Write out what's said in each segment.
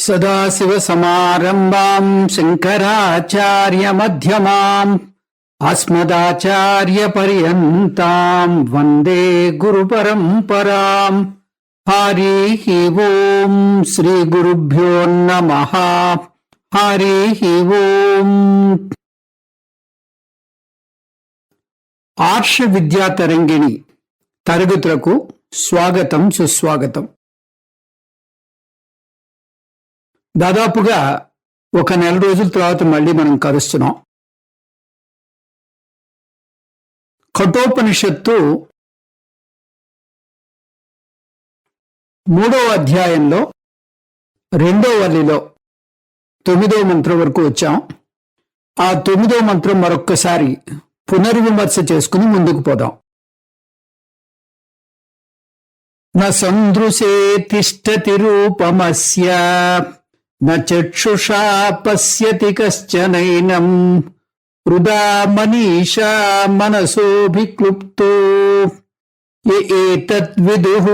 సదాశివసమారంభాం శంకరాచార్యమధ్యమాం అస్మదాచార్యపర్యంతాం వందే గురుపరంపరాం. హరి ఓం శ్రీ గురుభ్యో నమః. హరి ఓం. ఆర్ష విద్యా తరంగిణి తరగతులకు స్వాగతం, సుస్వాగతం. దాదాపుగా ఒక నెల రోజుల తర్వాత మళ్ళీ మనం కలుస్తున్నాం. కఠోపనిషత్తు 3వ అధ్యాయంలో 2వ వల్లిలో 9వ మంత్రం వరకు వచ్చాం. ఆ 9వ మంత్రం మరొక్కసారి పునర్విమర్శ చేసుకుని ముందుకు పోదాం. న సందృశే తిష్టతి రూపమస్య న చక్షుషా పశ్యతి కశ్చనైనం హృదా మనీషా మనసోభిక్లుప్తో ఏతద్విదుః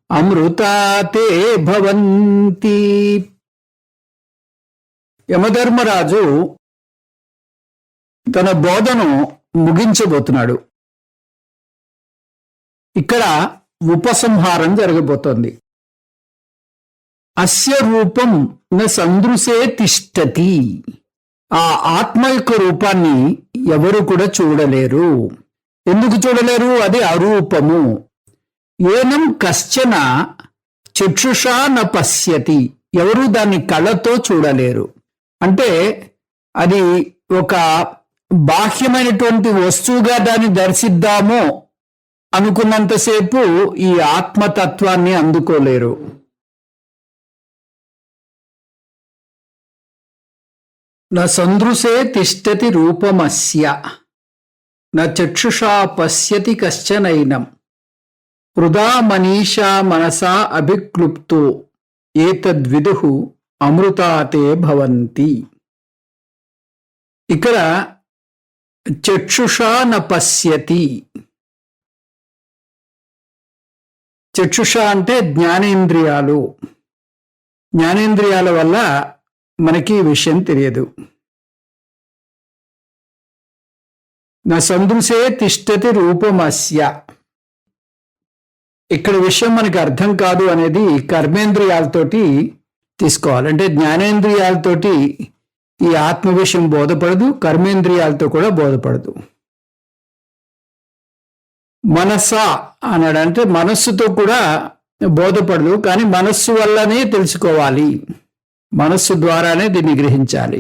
అమృతా తే భవంతి. యమధర్మరాజు తన బోధను ముగించబోతున్నాడు. ఇక్కడ ఉపసంహారం జరగబోతోంది. అస్య రూపం న సందృశే తిష్టతి. ఆ ఆత్మ యొక్క రూపాన్ని ఎవరు కూడా చూడలేరు. ఎందుకు చూడలేరు? అది అరూపము. ఏనం కశ్చన చక్షుషా న పశ్యతి. ఎవరు దాన్ని కళ్ళతో చూడలేరు. అంటే అది ఒక బాహ్యమైనటువంటి వస్తువుగా దాన్ని దర్శిద్దాము అనుకున్నంతసేపు ఈ ఆత్మతత్వాన్ని అందుకోలేరు. న సందృశే తిష్టతి రూపమస్య న చక్షుషా పశ్యతి కశ్చనైనం హృదా మనీషా మనసా అభిక్లుప్తో ఏతద్విదుః అమృతా తే భవంతి. ఇక్కడ చక్షుషా న పశ్యతి. చక్షుష అంటే జ్ఞానేంద్రియాలు. జ్ఞానేంద్రియాల వల్ల మనకి ఈ విషయం తెలియదు. నా సందృశే తిష్టతి రూపమస్య. ఇక్కడ విషయం మనకి అర్థం కాదు అనేది కర్మేంద్రియాలతోటి తీసుకోవాలి. అంటే జ్ఞానేంద్రియాలతోటి ఈ ఆత్మ విషయం బోధపడదు, కర్మేంద్రియాలతో కూడా బోధపడదు. మనస అన్నాడు అంటే మనస్సుతో కూడా బోధపడదు, కానీ మనస్సు వల్లనే తెలుసుకోవాలి. మనస్సు ద్వారానే దీన్ని గ్రహించాలి.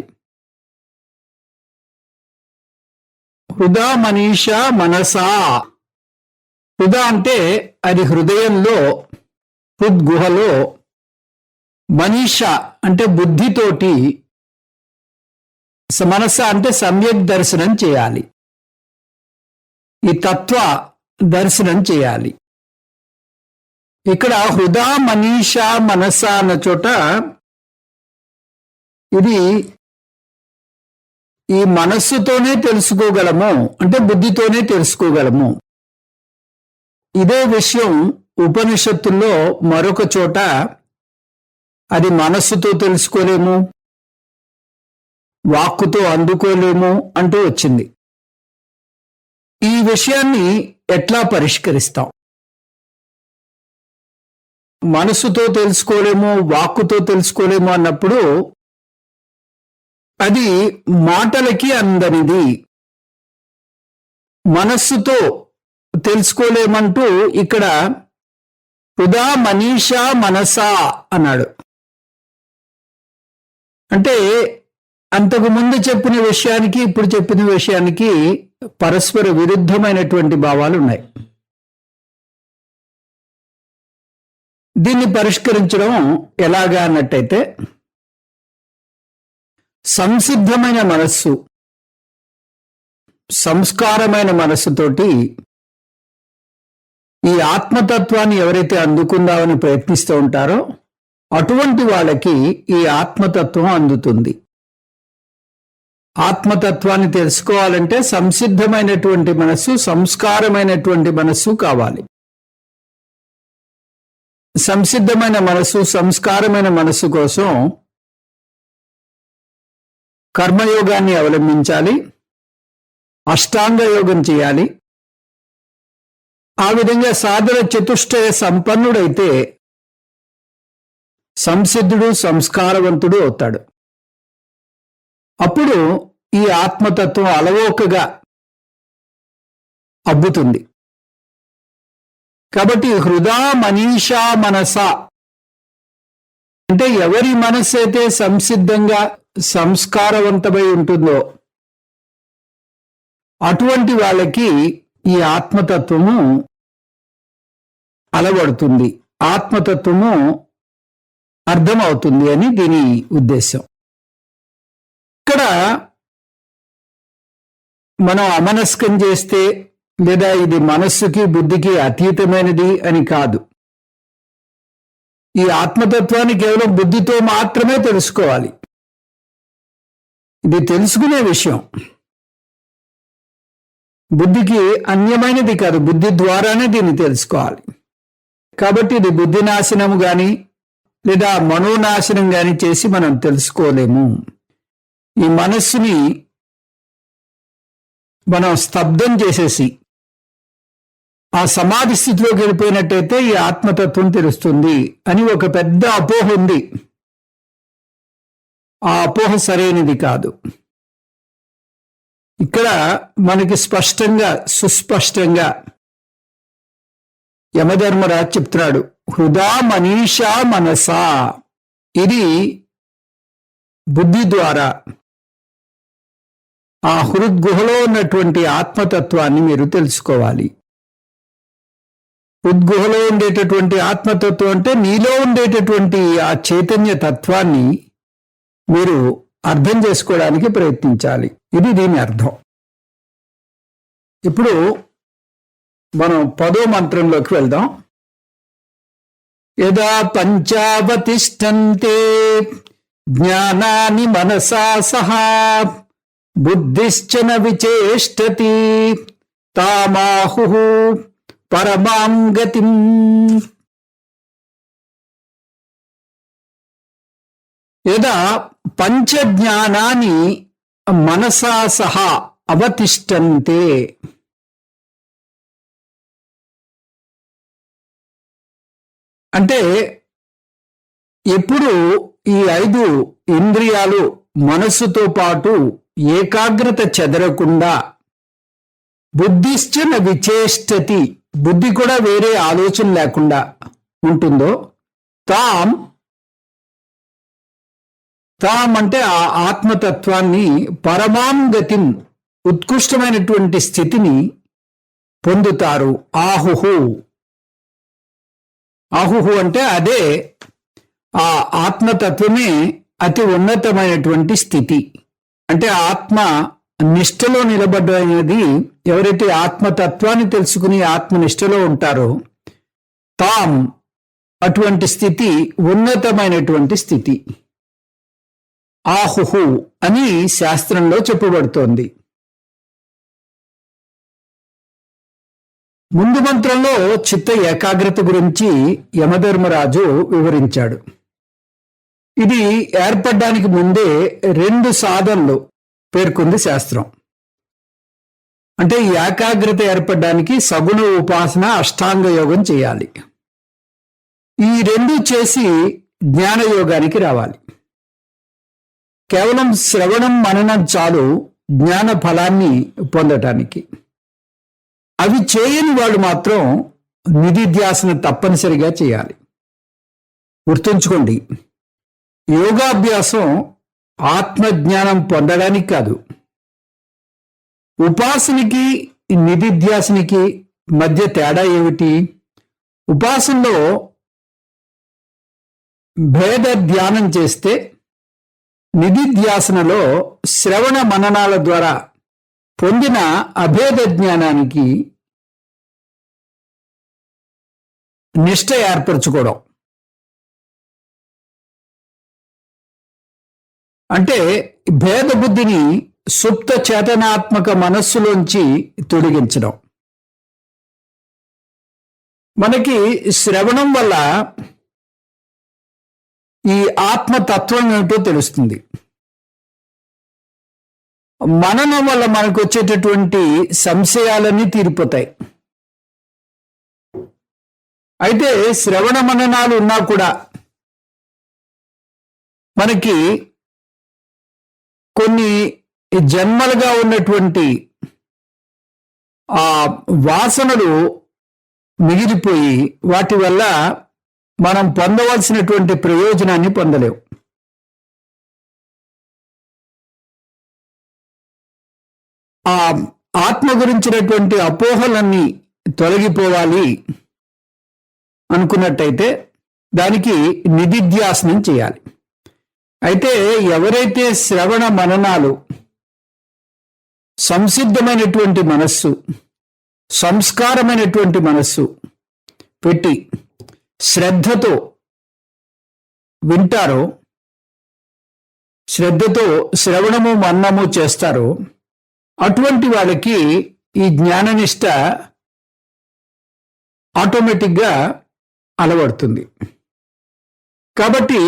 హృదా మనీషా మనసా. హృదా అంటే అది హృదయంలో, హృద్గుహలో. మనీష అంటే బుద్ధితోటి. మనస అంటే సమ్యక్ దర్శనం చేయాలి. ఈ తత్వ దర్శనం చేయాలి. ఇక్కడ హృదా మనీషా మనస అన్న చోట ఇది ఈ మనస్సుతోనే తెలుసుకోగలము, అంటే బుద్ధితోనే తెలుసుకోగలము. ఇదే విషయం ఉపనిషత్తుల్లో మరొక చోట అది మనస్సుతో తెలుసుకోలేము, వాక్కుతో అందుకోలేము అంటూ వచ్చింది. ఈ విషయాన్ని ఎట్లా పరిష్కరిస్తాం? మనస్సుతో తెలుసుకోలేము, వాక్కుతో తెలుసుకోలేము అన్నప్పుడు అది మాటలకి అందనిది. మనస్సుతో తెలుసుకోలేమంటూ ఇక్కడ హృదా మనీషా మనసా అన్నాడు. అంటే అంతకు ముందు చెప్పిన విషయానికి ఇప్పుడు చెప్పిన విషయానికి పరస్పర విరుద్ధమైనటువంటి భావాలు ఉన్నాయి. దీన్ని పరిష్కరించడం ఎలాగా అన్నట్టయితే, సంసిద్ధమైన మనస్సు, సంస్కారమైన మనస్సుతోటి ఈ ఆత్మతత్వాన్ని ఎవరైతే అందుకుందామని ప్రయత్నిస్తూ ఉంటారో అటువంటి వాళ్ళకి ఈ ఆత్మతత్వం అందుతుంది. ఆత్మతత్వాన్ని తెలుసుకోవాలంటే సంసిద్ధమైనటువంటి మనస్సు, సంస్కారమైనటువంటి మనస్సు కావాలి. సంసిద్ధమైన మనసు, సంస్కారమైన మనసు కోసం కర్మయోగాన్ని అవలంబించాలి, అష్టాంగ యోగం చేయాలి. ఆ విధంగా సాధన చతుష్టయ సంపన్నుడైతే సంసిద్ధుడు, సంస్కారవంతుడు అవుతాడు. అప్పుడు ఈ ఆత్మతత్వం అలవోకగా అబ్బుతుంది. కాబట్టి హృదా మనీషా మనస అంటే ఎవరి మనస్సు అయితే సంసిద్ధంగా సంస్కారవంతమై ఉంటుందో అటువంటి వాళ్ళకి ఈ ఆత్మతత్వము అలవడుతుంది, ఆత్మతత్వము అర్థమవుతుంది అని దీని ఉద్దేశం. ఇక్కడ మనం అమనస్కం చేస్తే లేదా ఇది మనస్సుకి బుద్ధికి అతీతమైనది అని కాదు. ఈ ఆత్మతత్వాన్ని కేవలం బుద్ధితో మాత్రమే తెలుసుకోవాలి. ఇది తెలుసుకునే విషయం, బుద్ధికి అన్యమైనది కాదు. బుద్ధి ద్వారానే దీన్ని తెలుసుకోవాలి. కాబట్టి ఇది బుద్ధి నాశనము గాని లేదా మనోనాశనం గాని చేసి మనం తెలుసుకోలేము. ఈ మనస్సుని మనం స్తబ్దం చేసేసి ఆ సమాధి స్థితిలోకి వెళ్ళిపోయినట్టయితే ఈ ఆత్మతత్వం తెలుస్తుంది అని ఒక పెద్ద అపోహ ఉంది. ఆ అపోహ సరైనది కాదు. ఇక్కడ మనకి స్పష్టంగా, సుస్పష్టంగా యమధర్మరాజు చెప్తున్నాడు, హృదా మనీషా మనసా. ఇది బుద్ధి ద్వారా ఆ హృద్గుహలో ఉన్నటువంటి ఆత్మతత్వాన్ని మీరు తెలుసుకోవాలి. హృద్గుహలో ఉండేటటువంటి ఆత్మతత్వం అంటే నీలో ఉండేటటువంటి ఆ చైతన్య తత్వాన్ని మీరు అర్థం చేసుకోవడానికి ప్రయత్నించాలి. ఇది దీని అర్థం. ఇప్పుడు మనం 10వ మంత్రంలోకి వెళ్దాం. యదా పంచావతిష్టంతే జ్ఞానాని మనసా సహా బుద్ధిశ్చన విచేష్టతి తామాహుః పరమాం గతిం. యదా పంచజ్ఞానాని మనసా సహా అవతిష్టంతే. అంటే ఎప్పుడు ఈ 5 ఇంద్రియాలు మనస్సుతో పాటు ఏకాగ్రత చెదరకుండా బుద్ధిశ్చన విచేష్టతి, బుద్ధి కూడా వేరే ఆలోచన లేకుండా ఉంటుందో, తాం అంటే ఆ ఆత్మతత్వాన్ని పరమాం గతిం ఉత్కృష్టమైనటువంటి స్థితిని పొందుతారు. ఆహుహు అంటే అదే ఆ ఆత్మతత్వమే అతి ఉన్నతమైనటువంటి స్థితి. అంటే ఆత్మ నిష్టలో నిలబడ్డది. ఎవరైతే ఆత్మతత్వాన్ని తెలుసుకుని ఆత్మనిష్టలో ఉంటారో తాం, అటువంటి స్థితి ఉన్నతమైనటువంటి స్థితి. ఆహుహు అని శాస్త్రంలో చెప్పబడుతోంది. ముందు మంత్రంలో చిత్త ఏకాగ్రత గురించి యమధర్మరాజు వివరించాడు. ఇది ఏర్పడడానికి ముందే 2 సాధనలు పేర్కొంది శాస్త్రం. అంటే ఈ ఏకాగ్రత ఏర్పడడానికి సగుణ ఉపాసన, అష్టాంగ యోగం చేయాలి. ఈ 2 చేసి జ్ఞానయోగానికి రావాలి. కేవలం శ్రవణం, మననం చాలు జ్ఞాన ఫలాన్ని పొందటానికి. అవి చేయని వాడు మాత్రం నిధిధ్యాసన తప్పనిసరిగా చేయాలి. గుర్తుంచుకోండి, యోగాభ్యాసం ఆత్మజ్ఞానం పొందడానికి కాదు. ఉపాసనకి నిధిధ్యాసనకి మధ్య తేడా ఏమిటి? ఉపాసనలో భేద ధ్యానం చేస్తే, నిధిధ్యాసనలో శ్రవణ మననాల ద్వారా పొందిన అభేద జ్ఞానానికి నిష్ట ఏర్పరచుకోవడం. అంటే భేద బుద్ధిని సుప్త చేతనాత్మక మనస్సులోంచి తొలగించడం. మనకి శ్రవణం వల్ల ఈ ఆత్మతత్వం ఏమిటో తెలుస్తుంది. మననం వల్ల మనకు వచ్చేటటువంటి సంశయాలన్నీ తీరిపోతాయి. అయితే శ్రవణ మననాలు ఉన్నా కూడా మనకి కొన్ని జన్మలుగా ఉన్నటువంటి ఆ వాసనలు మిగిలిపోయి వాటి వల్ల మనం పొందవలసినటువంటి ప్రయోజనాన్ని పొందలేం. ఆ ఆత్మ గురించినటువంటి అపోహలన్నీ తొలగిపోవాలి అనుకున్నట్టయితే దానికి నిధిధ్యాసనం చేయాలి. అయితే ఎవరైతే శ్రవణ మననాలు, సంసిద్ధమైనటువంటి మనస్సు, సంస్కారమైనటువంటి మనస్సు పెట్టి శ్రద్ధతో వింటారో, శ్రద్ధతో శ్రవణము మననము చేస్తారో అటువంటి వాళ్ళకి ఈ జ్ఞాననిష్ట ఆటోమేటిక్గా అలవడుతుంది. కాబట్టి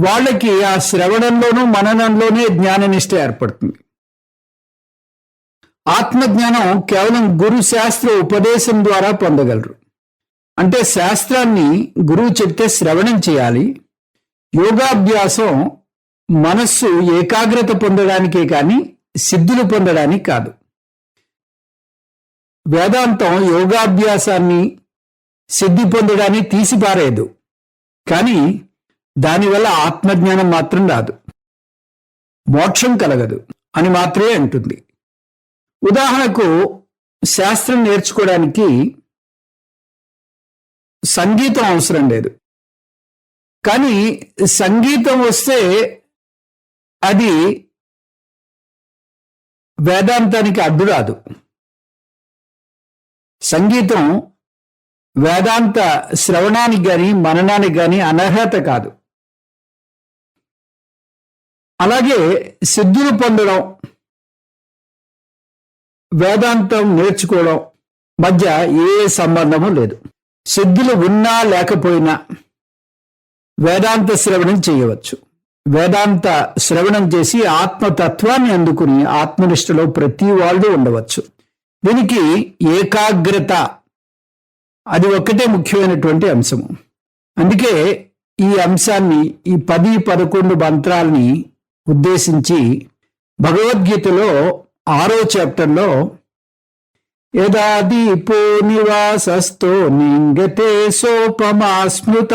వాళ్ళకి ఆ శ్రవణంలోనూ మననంలోనే జ్ఞాననిష్ట ఏర్పడుతుంది. ఆత్మజ్ఞానం కేవలం గురు శాస్త్ర ఉపదేశం ద్వారా పొందగలరు. అంటే శాస్త్రాన్ని గురువు చెప్తే శ్రవణం చేయాలి. యోగాభ్యాసం మనస్సు ఏకాగ్రత పొందడానికే కానీ సిద్ధులు పొందడానికి కాదు. వేదాంతం యోగాభ్యాసాన్ని సిద్ధి పొందడాన్ని తీసిపారేదు, కానీ దానివల్ల ఆత్మజ్ఞానం మాత్రం రాదు, మోక్షం కలగదు అని మాత్రమే అంటుంది. ఉదాహరణకు శాస్త్రం నేర్చుకోవడానికి సంగీతం అవసరం లేదు, కానీ సంగీతం వస్తే అది వేదాంతానికి అడ్డు రాదు. సంగీతం వేదాంత శ్రవణానికి కానీ మననానికి కానీ అనర్హత కాదు. అలాగే సిద్ధులు పొందడం, వేదాంతం నేర్చుకోవడం మధ్య ఏ సంబంధము లేదు. సిద్ధులు ఉన్నా లేకపోయినా వేదాంత శ్రవణం చేయవచ్చు. వేదాంత శ్రవణం చేసి ఆత్మతత్వాన్ని అందుకుని ఆత్మనిష్టలో ప్రతి వాళ్ళు ఉండవచ్చు. దీనికి ఏకాగ్రత, అది ఒక్కటే ముఖ్యమైనటువంటి అంశము. అందుకే ఈ అంశాన్ని, ఈ 10-11 మంత్రాల్ని ఉద్దేశించి భగవద్గీతలో 6వ చాప్టర్లో యదా దీపో నివాసస్థో నింగతే సోపమా స్మృత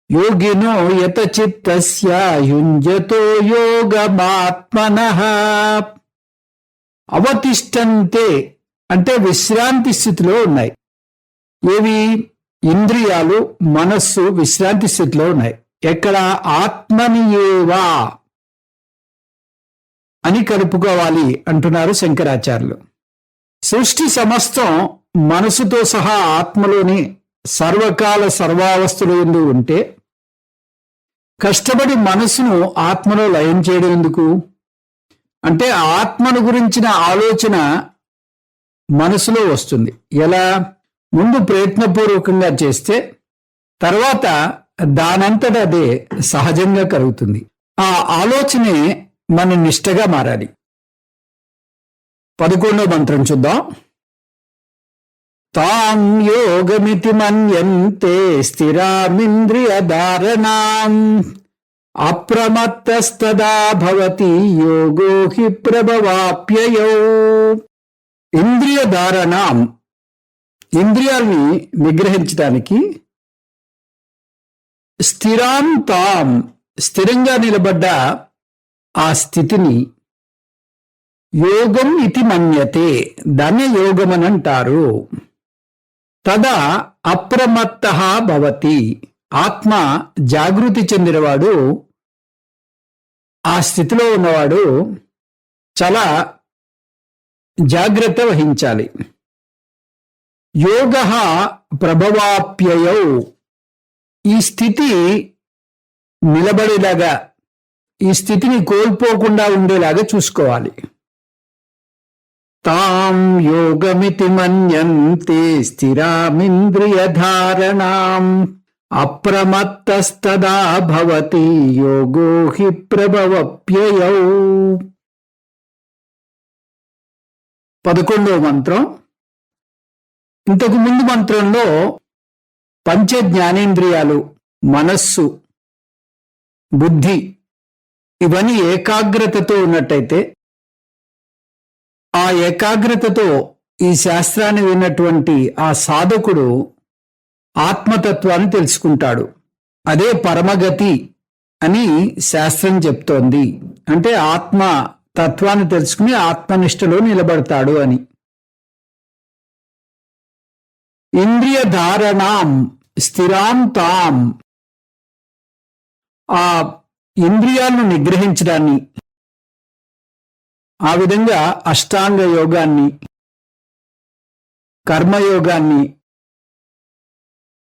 యోగినో యత చిత్తస్య యుంజతో యోగమాత్మనః అవతిష్టంతే అంటే విశ్రాంతి స్థితిలో ఉన్నాయి. ఏవి? ఇంద్రియాలు, మనస్సు విశ్రాంతి స్థితిలో ఉన్నాయి. ఎక్కడ? ఆత్మనియేవా అని కలుపుకోవాలి అంటున్నారు శంకరాచార్యులు. సృష్టి సమస్తం మనసుతో సహా ఆత్మలోని సర్వకాల సర్వావస్థలు ఎందు ఉంటే కష్టపడి మనసును ఆత్మలో లయం చేయడం ఎందుకు? అంటే ఆత్మను గురించిన ఆలోచన మనసులో వస్తుంది. ఎలా? ముందు ప్రయత్నపూర్వకంగా చేస్తే తర్వాత దానంతట అదే సహజంగా కలుగుతుంది. ఆ ఆలోచనే మన నిష్టగా మారాలి. 11వ మంత్రం చూద్దాం. తాం యోగమితి మన్యంతే స్థిరామింద్రియ ధారణాం అప్రమత్తస్తదా భవతి యోగో హి ప్రభవాప్యయౌ. ఇంద్రియ ధారణాం, ఇంద్రియాల్ని నిగ్రహించడానికి, స్థిరాంతాం స్థిరంగా నిలబడ్డ ఆ స్థితిని యోగం ఇతి మన్యతే, దాన్ని యోగం అని అంటారు. తదా అప్రమత్తః భవతి, ఆత్మ జాగృతి చెందినవాడు, ఆ స్థితిలో ఉన్నవాడు చాలా జాగ్రత్త వహించాలి. యోగః ప్రభవాప్యయౌ, ఈ స్థితి నిలబడేలాగా, ఈ స్థితిని కోల్పోకుండా ఉండేలాగా చూసుకోవాలి. తాం యోగమితి మన్యంతే స్థిరామింద్రియధారణాం అప్రమత్తస్తదా భవతి యోగో హి ప్రభవప్యయౌ. 11వ మంత్రం. ఇంతకు ముందు మంత్రంలో పంచ జ్ఞానేంద్రియాలు, మనస్సు, బుద్ధి ఇవన్నీ ఏకాగ్రతతో ఉన్నట్టయితే ఆ ఏకాగ్రతతో ఈ శాస్త్రాన్ని విన్నటువంటి ఆ సాధకుడు ఆత్మతత్వాన్ని తెలుసుకుంటాడు. అదే పరమగతి అని శాస్త్రం చెప్తోంది. అంటే ఆత్మ తత్వాన్ని తెలుసుకుని ఆత్మనిష్టలో నిలబడతాడు అని. ఇంద్రియ ధారణాం స్థిరాం తాం, ఆ ఇంద్రియాలను నిగ్రహించడాన్ని, ఆ విధంగా అష్టాంగ యోగాన్ని, కర్మయోగాన్ని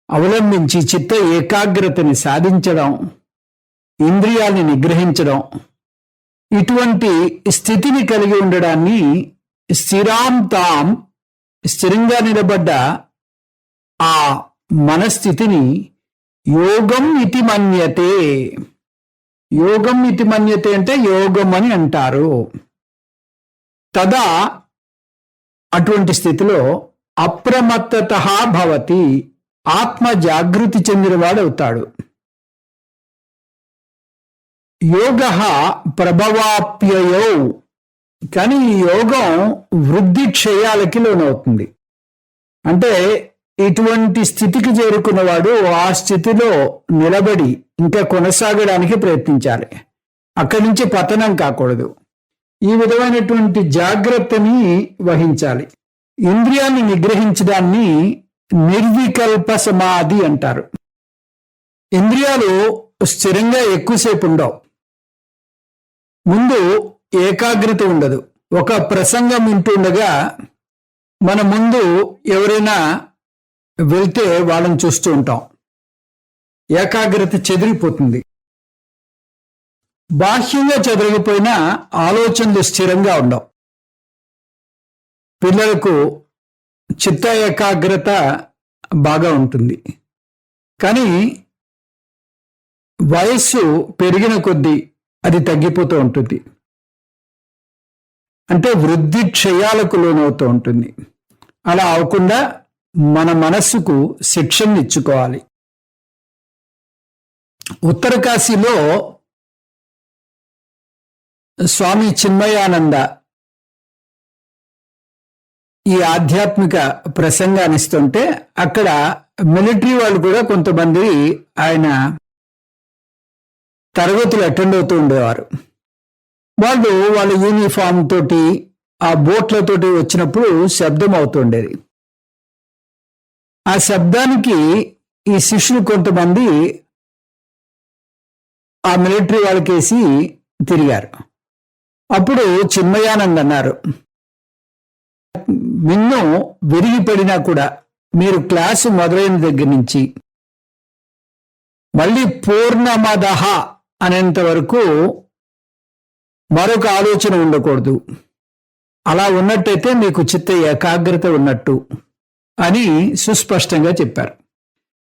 అవలంబించి చిత్త ఏకాగ్రతని సాధించడం, ఇంద్రియాల్ని నిగ్రహించడం, ఇటువంటి స్థితిని కలిగి ఉండడాన్ని స్థిరాం తాం, స్థిరంగా నిలబడ్డ ఆ మనస్థితిని యోగం ఇతి మన్యతే. యోగం ఇతి మన్యతే అంటే యోగం అని అంటారు. తదా అటువంటి స్థితిలో అప్రమత్తతః భవతి, ఆత్మ జాగృతి చెందినవాడవుతాడు. యోగ ప్రభవాప్యయౌ, కానీ ఈ యోగం వృద్ధి క్షయాలకి లోనవుతుంది. అంటే ఇటువంటి స్థితికి చేరుకున్నవాడు ఆ స్థితిలో నిలబడి ఇంకా కొనసాగడానికి ప్రయత్నించాలి. అక్కడి నుంచి పతనం కాకూడదు. ఈ విధమైనటువంటి జాగ్రత్తని వహించాలి. ఇంద్రియాన్ని నిగ్రహించడాన్ని నిర్వికల్ప సమాధి అంటారు. ఇంద్రియాలు స్థిరంగా ఎక్కువసేపు ఉండవు. ముందు ఏకాగ్రత ఉండదు. ఒక ప్రసంగం వింటుండగా మన ముందు ఎవరైనా వెళ్తే వాళ్ళని చూస్తూ ఉంటాం. ఏకాగ్రత చెదిరిపోతుంది. బాహ్యంగా చెదరకపోయినా ఆలోచనలు స్థిరంగా ఉండవు. పిల్లలకు చిత్త ఏకాగ్రత బాగా ఉంటుంది. కానీ వయస్సు పెరిగిన కొద్దీ అది తగ్గిపోతూ ఉంటుంది. అంటే వృద్ధి క్షయాలకు లోనవుతూ ఉంటుంది. అలా అవకుండా మన మనస్సుకు శిక్షణ ఇచ్చుకోవాలి. ఉత్తరకాశీలో స్వామి చిన్మయానంద ఈ ఆధ్యాత్మిక ప్రసంగాన్ని ఇస్తుంటే అక్కడ మిలిటరీ వాళ్ళు కూడా కొంతమంది ఆయన తరగతులు అటెండ్ అవుతూ ఉండేవారు. వాళ్ళు వాళ్ళ యూనిఫామ్ తోటి ఆ బోట్లతోటి వచ్చినప్పుడు శబ్దం అవుతుండేది. ఆ శబ్దానికి ఈ శిష్యులు కొంతమంది ఆ మిలిటరీ వాళ్ళకేసి తిరిగారు. అప్పుడు చిన్మయానంద్ అన్నారు, మిన్ను విరిగిపడినా కూడా మీరు క్లాసు మొదలైన దగ్గర నుంచి మళ్ళీ పూర్ణమదహ అనేంత వరకు మరొక ఆలోచన ఉండకూడదు. అలా ఉన్నట్టయితే మీకు చిత్త ఏకాగ్రత ఉన్నట్టు అని సుస్పష్టంగా చెప్పారు.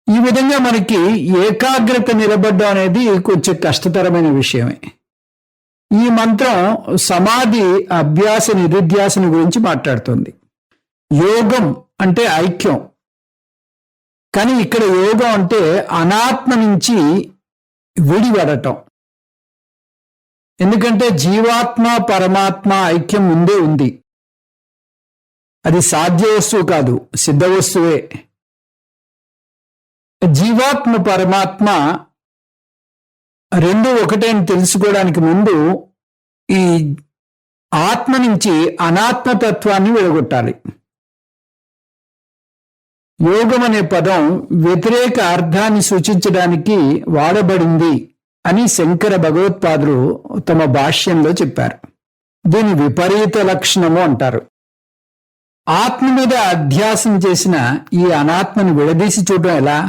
ఈ విధంగా మనకి ఏకాగ్రత నిలబడ్డం అనేది కొంచెం కష్టతరమైన విషయమే. ఈ మంత్రం సమాధి అభ్యాస నిరుధ్యాసన గురించి మాట్లాడుతుంది. యోగం అంటే ఐక్యం. కానీ ఇక్కడ యోగం అంటే అనాత్మ నుంచి విడిపడటం. ఎందుకంటే జీవాత్మ పరమాత్మ ఐక్యం ముందే ఉంది. అది సాధ్య వస్తువు కాదు, సిద్ధ వస్తువే. జీవాత్మ పరమాత్మ రెండు ఒకటే అని తెలుసుకోవడానికి ముందు ఈ ఆత్మ నుంచి అనాత్మతత్వాన్ని విడగొట్టాలి. యోగం అనే పదం వ్యతిరేక అర్థాన్ని సూచించడానికి వాడబడింది అని శంకర భగవత్పాదులు తమ భాష్యంలో చెప్పారు. దీని విపరీత లక్షణము అంటారు. ఆత్మ మీద అధ్యాసం చేసిన ఈ అనాత్మను విడదీసి చూడడం ఎలా?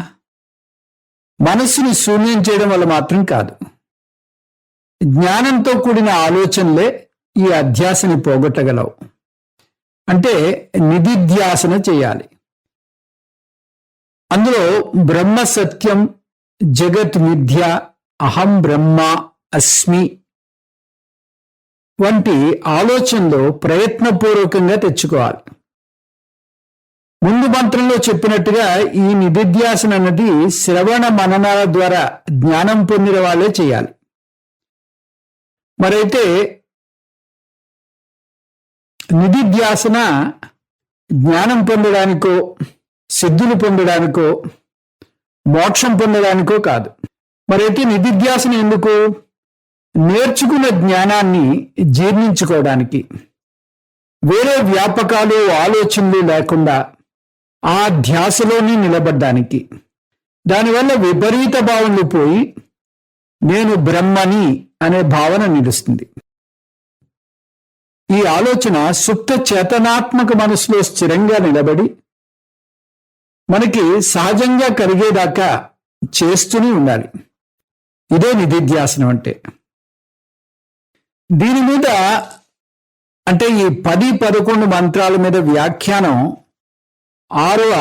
మనస్సును శూన్యం చేయడం వల్ల మాత్రం కాదు. జ్ఞానంతో కూడిన ఆలోచనలే ఈ అధ్యాసని పోగొట్టగలవు. అంటే నిధిధ్యాసన చేయాలి. అందులో బ్రహ్మ సత్యం, జగత్ మిథ్య, అహం బ్రహ్మ అస్మి వంటి ఆలోచనలో ప్రయత్నపూర్వకంగా తెచ్చుకోవాలి. ముందు మంత్రంలో చెప్పినట్టుగా ఈ నిధిధ్యాసన అన్నది శ్రవణ మననాల ద్వారా జ్ఞానం పొందిన వాళ్ళే చేయాలి. మరైతే నిధిధ్యాసన జ్ఞానం పొందడానికో, సిద్ధులు పొందడానికో, మోక్షం పొందడానికో కాదు. మరైతే నిధిధ్యాసన ఎందుకు? నేర్చుకున్న జ్ఞానాన్ని జీర్ణించుకోవడానికి, వేరే వ్యాపకాలు ఆలోచనలు లేకుండా ఆ ధ్యాసలోనే నిలబడ్డానికి. దానివల్ల విపరీత భావనలు పోయి నేను బ్రహ్మని అనే భావన నిలుస్తుంది. ఈ ఆలోచన సుప్త చేతనాత్మక మనసులో స్థిరంగా నిలబడి మనకి సహజంగా కలిగేదాకా చేస్తూనే ఉండాలి. ఇదే నిధిధ్యాసనం అంటే. దీని మీద అంటే ఈ 10-11 మంత్రాల మీద వ్యాఖ్యానం 6వ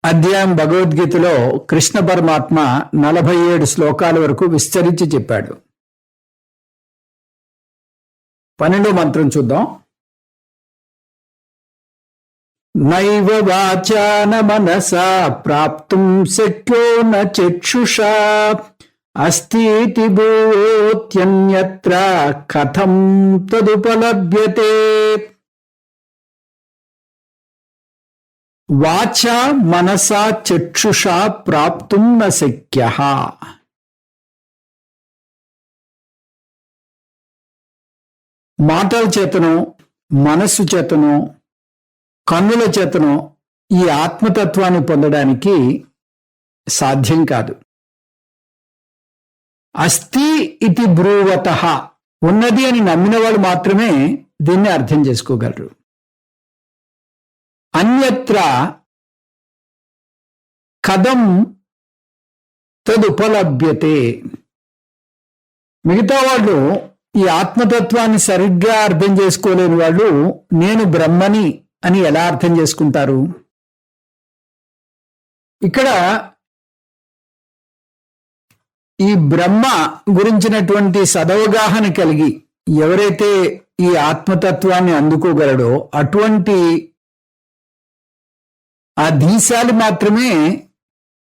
అధ్యాయం భగవద్గీతలో కృష్ణ పరమాత్మ 47 శ్లోకాల వరకు విస్తరించి చెప్పాడు. 12వ మంత్రం చూద్దాం. నైవ వాచా న మనసా ప్రాప్తుం శక్యో న చక్షుషా అస్థితి భూత్యన్యత్ర కథం తదుపలభ్యతే. వాచా మనసా చక్షుషా ప్రాప్తుం న శక్యః. మాటల చేతను, మనస్సు చేతను, కన్నుల చేతను ఈ ఆత్మతత్వాన్ని పొందడానికి సాధ్యం కాదు. అస్థి ఇతి బ్రూవతః, ఉన్నది అని నమ్మిన వాళ్ళు మాత్రమే దీన్ని అర్థం చేసుకోగలరు. అన్యత్ర కథం తదుపలభ్యతే. మిగతా వాళ్ళు ఈ ఆత్మతత్వాన్ని సరిగ్గా అర్థం చేసుకోలేని వాళ్ళు నేను బ్రహ్మని అని ఎలా అర్థం చేసుకుంటారు? ఇక్కడ ఈ బ్రహ్మ గురించినటువంటి సదవగాహన కలిగి ఎవరైతే ఈ ఆత్మతత్వాన్ని అందుకోగలడో అటువంటి ఆ ధీశాలి మాత్రమే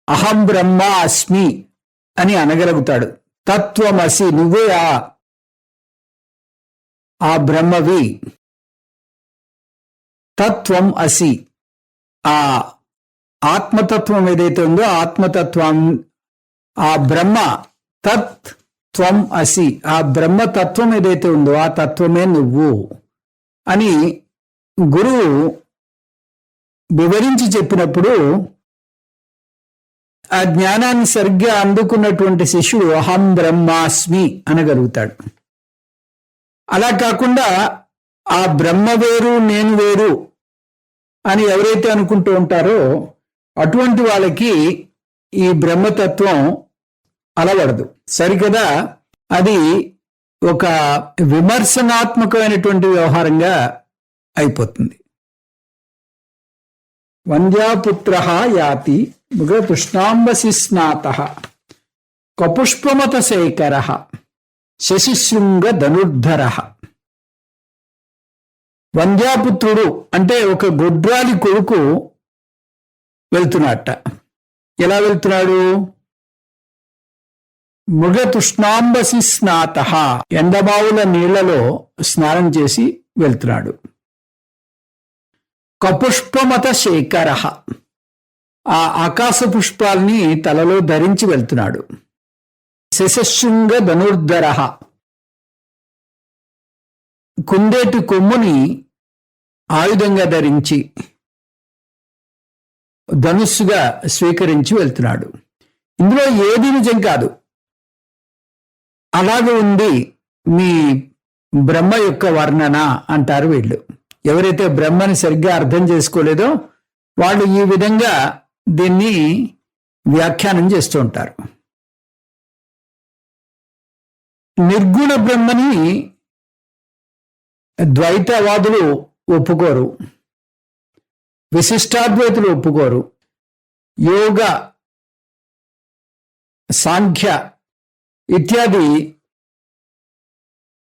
అహం బ్రహ్మ అస్మి అని అనగలుగుతాడు. తత్వమసి, నువ్వే ఆ బ్రహ్మవి. తత్వం అసి, ఆ ఆత్మతత్వం ఏదైతే ఉందో ఆత్మతత్వం, ఆ బ్రహ్మ తత్వం అసి, ఆ బ్రహ్మతత్వం ఏదైతే ఉందో ఆ తత్వమే నువ్వు అని గురువు వివరించి చెప్పినప్పుడు ఆ జ్ఞానాన్ని సరిగ్గా అందుకున్నటువంటి శిష్యుడు అహం బ్రహ్మాస్మి అనగలుగుతాడు. అలా కాకుండా ఆ బ్రహ్మ వేరు నేను వేరు అని ఎవరైతే అనుకుంటూ ఉంటారో అటువంటి వాళ్ళకి ఈ బ్రహ్మతత్వం అలవడదు. సరికదా అది ఒక విమర్శనాత్మకమైనటువంటి వ్యవహారంగా అయిపోతుంది. వంద్యాపుత్ర యాతి మృగపుష్ణాంబసి స్నాతః కపుష్పమత శేఖరః శశిశృంగ ధనుర్ధరః. వంద్యాపుత్రుడు అంటే ఒక గొడ్రాలి కొడుకు వెళ్తున్నట్ట. ఎలా వెళ్తున్నాడు? మృగతుష్ణాంబసి స్నాతః, ఎండబావుల నీళ్లలో స్నానం చేసి వెళ్తున్నాడు. కపుష్పమత శేఖరః, ఆ ఆకాశ పుష్పాల్ని తలలో ధరించి వెళ్తున్నాడు. శశశృంగ ధనుర్ధరః, కుందేటి కొమ్ముని ఆయుధంగా ధరించి ధనుస్సుగా స్వీకరించి వెళ్తున్నాడు. ఇందులో ఏది నిజం కాదు. అలాగే ఉంది మీ బ్రహ్మ యొక్క వర్ణన అంటారు వీళ్ళు. ఎవరైతే బ్రహ్మని సరిగ్గా అర్థం చేసుకోలేదో వాళ్ళు ఈ విధంగా దీన్ని వ్యాఖ్యానం చేస్తూ ఉంటారు. నిర్గుణ బ్రహ్మని ద్వైతవాదులు ఒప్పుకోరు, విశిష్టాద్వైతులు ఒప్పుకోరు, యోగ, సాంఖ్య ఇత్యాది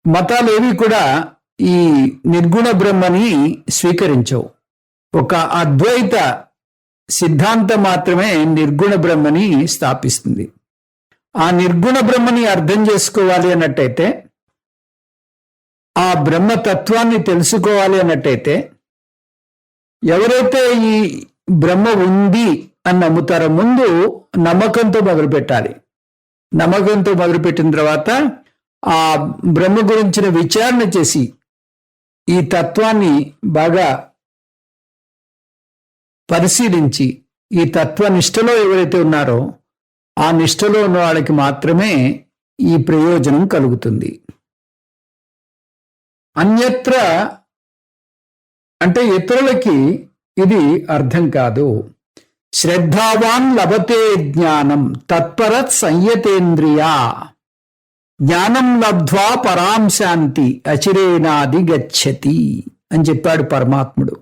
మతాలు ఏవి కూడా ఈ నిర్గుణ బ్రహ్మని స్వీకరించవు. ఒక అద్వైత సిద్ధాంతం మాత్రమే నిర్గుణ బ్రహ్మని స్థాపిస్తుంది. ఆ నిర్గుణ బ్రహ్మని అర్థం చేసుకోవాలి అన్నట్టయితే, ఆ బ్రహ్మతత్వాన్ని తెలుసుకోవాలి అన్నట్టయితే, ఎవరైతే ఈ బ్రహ్మ ఉంది అని నమ్ముతారో ముందు నమ్మకంతో మొదలుపెట్టాలి. నమ్మకంతో మొదలుపెట్టిన తర్వాత ఆ బ్రహ్మ గురించిన విచారణ చేసి ఈ తత్వాన్ని బాగా పరిశీలించి ఈ తత్వ నిష్టలో ఎవరైతే ఉన్నారో ఆ నిష్టలో ఉన్న వాళ్ళకి మాత్రమే ఈ ప్రయోజనం కలుగుతుంది. అన్యత్ర అంటే ఇతరులకి ఇది అర్థం కాదు. శ్రద్ధావాన్ లభతే జ్ఞానం తత్పరత్ సంయతేంద్రియా జ్ఞానం లబ్ధ్వా పరాం శాంతి అచిరేనాది గచ్చతి అని చెప్పాడు పరమాత్ముడు.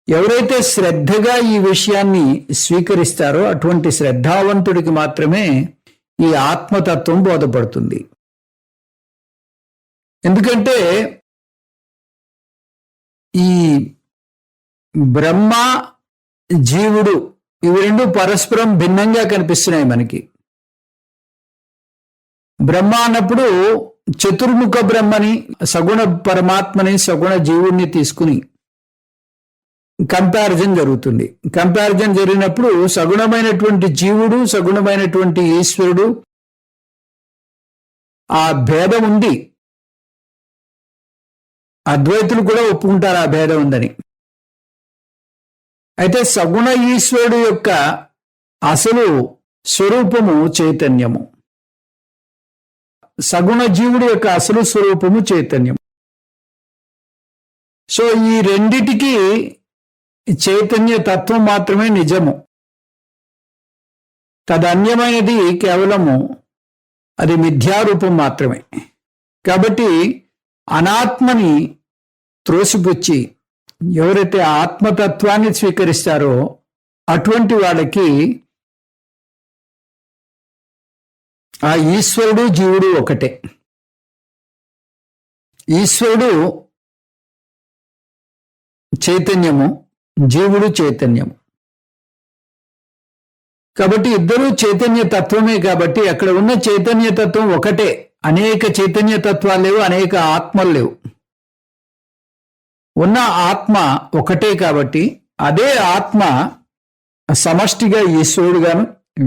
ఎవరైతే శ్రద్ధగా ఈ విషయాన్ని స్వీకరిస్తారో అటువంటి శ్రద్ధావంతుడికి మాత్రమే ఈ ఆత్మతత్వం బోధపడుతుంది. ఎందుకంటే ఈ బ్రహ్మ, జీవుడు ఇవి రెండు పరస్పరం భిన్నంగా కనిపిస్తున్నాయి మనకి. బ్రహ్మ అన్నప్పుడు చతుర్ముఖ బ్రహ్మని, సగుణ పరమాత్మని, సగుణ జీవుణ్ణి తీసుకుని కంపారిజన్ జరుగుతుంది. కంపారిజన్ జరిగినప్పుడు సగుణమైనటువంటి జీవుడు, సగుణమైనటువంటి ఈశ్వరుడు ఆ భేదం ఉంది. అద్వైతులు కూడా ఒప్పుకుంటారు ఆ భేదం ఉందని. అయితే సగుణ ఈశ్వరుడు యొక్క అసలు స్వరూపము చైతన్యము, సగుణ జీవుడు యొక్క అసలు స్వరూపము చైతన్యం. సో ఈ రెండిటికి చైతన్య తత్వం మాత్రమే నిజము. తదన్యమైనది కేవలము అది మిథ్యారూపం మాత్రమే. కాబట్టి అనాత్మని త్రోసిపుచ్చి ఎవరైతే ఆత్మతత్వాన్ని స్వీకరిస్తారో అటువంటి వాళ్ళకి ఆ ఈశ్వరుడు, జీవుడు ఒకటే. ఈశ్వరుడు చైతన్యము, జీవుడు చైతన్యము. కాబట్టి ఇద్దరూ చైతన్య తత్వమే. కాబట్టి అక్కడ ఉన్న చైతన్య తత్వం ఒకటే. అనేక చైతన్య తత్వాలు లేవు, అనేక ఆత్మలు లేవు. ఉన్న ఆత్మ ఒకటే. కాబట్టి అదే ఆత్మ సమష్టిగా ఈశ్వరుడుగాను,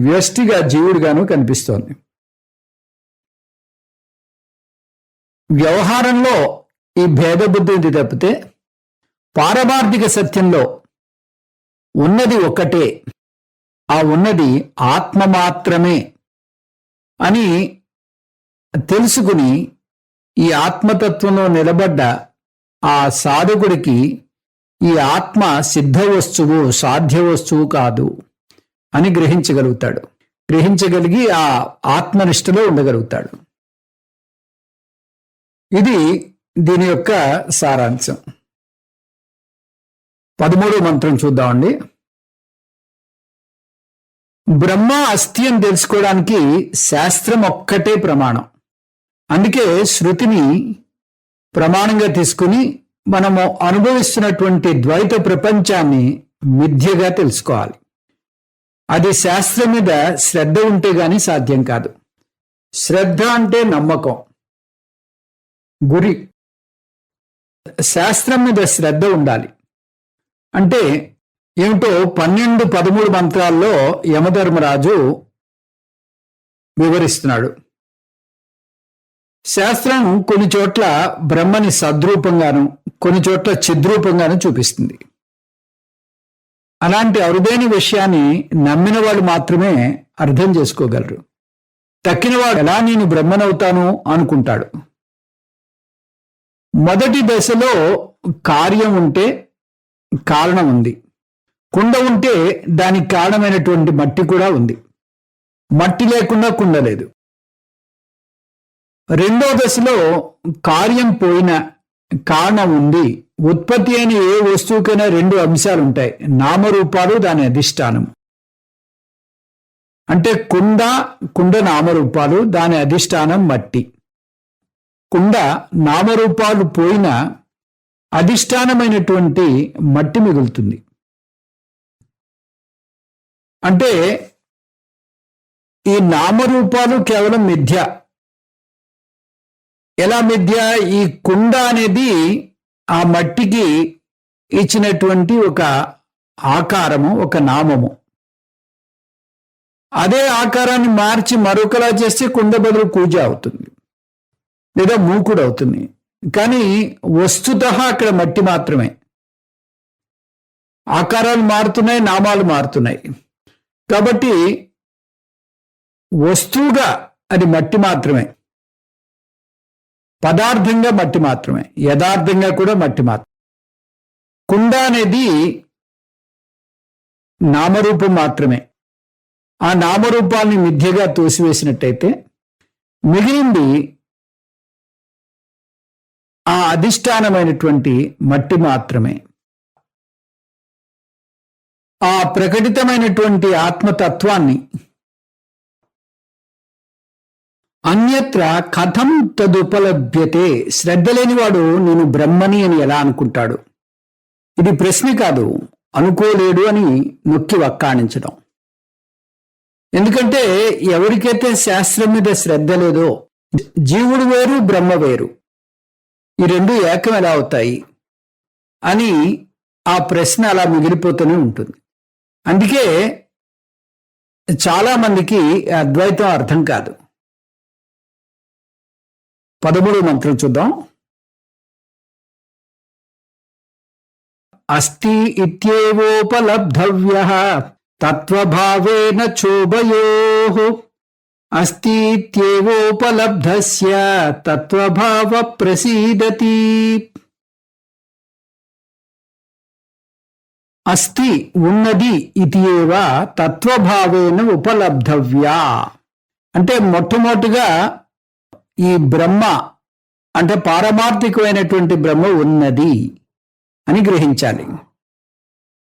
వ్యష్టిగా జీవుడుగాను కనిపిస్తోంది. వ్యవహారంలో ఈ భేద బుద్ధి ఉంది తప్పితే పారమార్థిక సత్యంలో ఉన్నది ఒక్కటే. ఆ ఉన్నది ఆత్మ మాత్రమే అని తెలుసుకుని ఈ ఆత్మతత్వంలో నిలబడ్డ ఆ సాధకుడికి ఈ ఆత్మ సిద్ధ వస్తువు, సాధ్య వస్తువు కాదు అని గ్రహించగలుగుతాడు. గ్రహించగలిగి ఆ ఆత్మనిష్టలో ఉండగలుగుతాడు. ఇది దీని యొక్క సారాంశం. 13వ మంత్రం చూద్దామండి. బ్రహ్మ అస్థి అని తెలుసుకోవడానికి శాస్త్రం ఒక్కటే ప్రమాణం. అందుకే శృతిని ప్రమాణంగా తీసుకుని మనము అనుభవిస్తున్నటువంటి ద్వైత ప్రపంచాన్ని మిథ్యగా తెలుసుకోవాలి. అది శాస్త్రం మీద శ్రద్ధ ఉంటే గాని సాధ్యం కాదు. శ్రద్ధ అంటే నమ్మకం, గురి. శాస్త్రం మీద శ్రద్ధ ఉండాలి. అంటే ఏమిటో 12-13 మంత్రాల్లో యమధర్మరాజు వివరిస్తున్నాడు. శాస్త్రం కొన్ని చోట్ల బ్రహ్మని సద్రూపంగాను, కొన్ని చోట్ల చిద్రూపంగాను చూపిస్తుంది. అలాంటి అరుదైన విషయాన్ని నమ్మిన వాళ్ళు మాత్రమే అర్థం చేసుకోగలరు. తక్కినవాడు ఎలా నేను బ్రహ్మనవుతాను అనుకుంటాడు. మొదటి దశలో కార్యం ఉంటే కారణం ఉంది. కుండ ఉంటే దానికి కారణమైనటువంటి మట్టి కూడా ఉంది. మట్టి లేకుండా కుండ లేదు. రెండో దశలో కార్యం పోయినా కారణం ఉంది. ఉత్పత్తి అయిన ఏ వస్తువుకైనా రెండు అంశాలు ఉంటాయి, నామరూపాలు, దాని అధిష్టానం. అంటే కుండ నామరూపాలు, దాని అధిష్టానం మట్టి. కుండ నామరూపాలు పోయిన అధిష్టానమైనటువంటి మట్టి మిగులుతుంది. అంటే ఈ నామరూపాలు కేవలం మిథ్య. ఎలా మిథ్య? ఈ కుండ అనేది ఆ మట్టికి ఇచ్చినటువంటి ఒక ఆకారము, ఒక నామము. అదే ఆకారాన్ని మార్చి మరొకలా చేస్తే కుండ బదులు కూజ అవుతుంది, లేదా మూకుడు అవుతుంది. కానీ వస్తుతః అక్కడ మట్టి మాత్రమే. ఆకారాలు మారుతున్నాయి, నామాలు మారుతున్నాయి. కాబట్టి వస్తువుగా అది మట్టి మాత్రమే, పదార్థంగా మట్టి మాత్రమే, యథార్థంగా కూడా మట్టి మాత్రమే. కుండ అనేది నామరూపం మాత్రమే. ఆ నామరూపాన్ని మిథ్యగా తోసివేసినట్టయితే మిగిలింది ఆ అధిష్టానమైనటువంటి మట్టి మాత్రమే. ఆ ప్రకటితమైనటువంటి ఆత్మతత్వాన్ని అన్యత్ర కథం తదుపలభ్యతే. శ్రద్ధ లేనివాడు నేను బ్రహ్మని అని ఎలా అనుకుంటాడు? ఇది ప్రశ్న కాదు, అనుకోలేడు అని నొక్కి వక్కాణించడం. ఎందుకంటే ఎవరికైతే శాస్త్రం మీద శ్రద్ధ లేదో, జీవుడు వేరు, బ్రహ్మ వేరు, ఈ రెండు ఏకం ఎలా అవుతాయి అని ఆ ప్రశ్న అలా మిగిలిపోతూనే ఉంటుంది. అందుకే చాలా మందికి అద్వైతం అర్థం కాదు. 13వ మంత్రం చూద్దాం. అస్తి ఇత్యేవోపలబ్ధవ్యః తత్వభావేన చోభయోః. అస్తి ఇత్యేవోపలబ్ధస్య తత్వభావ ప్రసీదతి. అస్తి ఉన్నది, ఇది ఏవ తత్వభావేన ఉపలబ్ధవ్యా. అంటే మొట్టమొదటిగా ఈ బ్రహ్మ అంటే పారమార్థికమైనటువంటి బ్రహ్మ ఉన్నది అని గ్రహించాలి.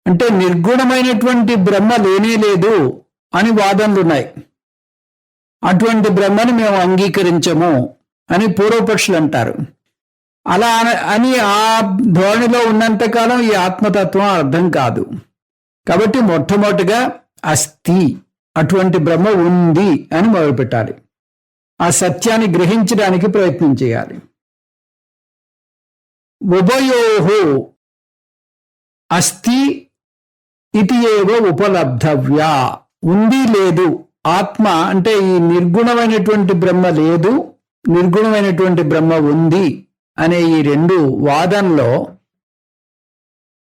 అంటే నిర్గుణమైనటువంటి బ్రహ్మ లేనే లేదు అని వాదనలు ఉన్నాయి. అటువంటి బ్రహ్మని మేము అంగీకరించము అని పూర్వపక్షులు అంటారు. అలా అని ఆ ధోరణిలో ఉన్నంతకాలం ఈ ఆత్మతత్వం అర్థం కాదు. కాబట్టి మొట్టమొదటిగా అస్థి, అటువంటి బ్రహ్మ ఉంది అని మొదలుపెట్టాలి. ఆ సత్యాన్ని గ్రహించడానికి ప్రయత్నం చేయాలి. ఉభయోహో అస్థి ఇది ఏవో ఉపలబ్ధవ్యా. ఉంది లేదు, ఆత్మ అంటే ఈ నిర్గుణమైనటువంటి బ్రహ్మ లేదు, నిర్గుణమైనటువంటి బ్రహ్మ ఉంది అనే ఈ రెండు వాదనలో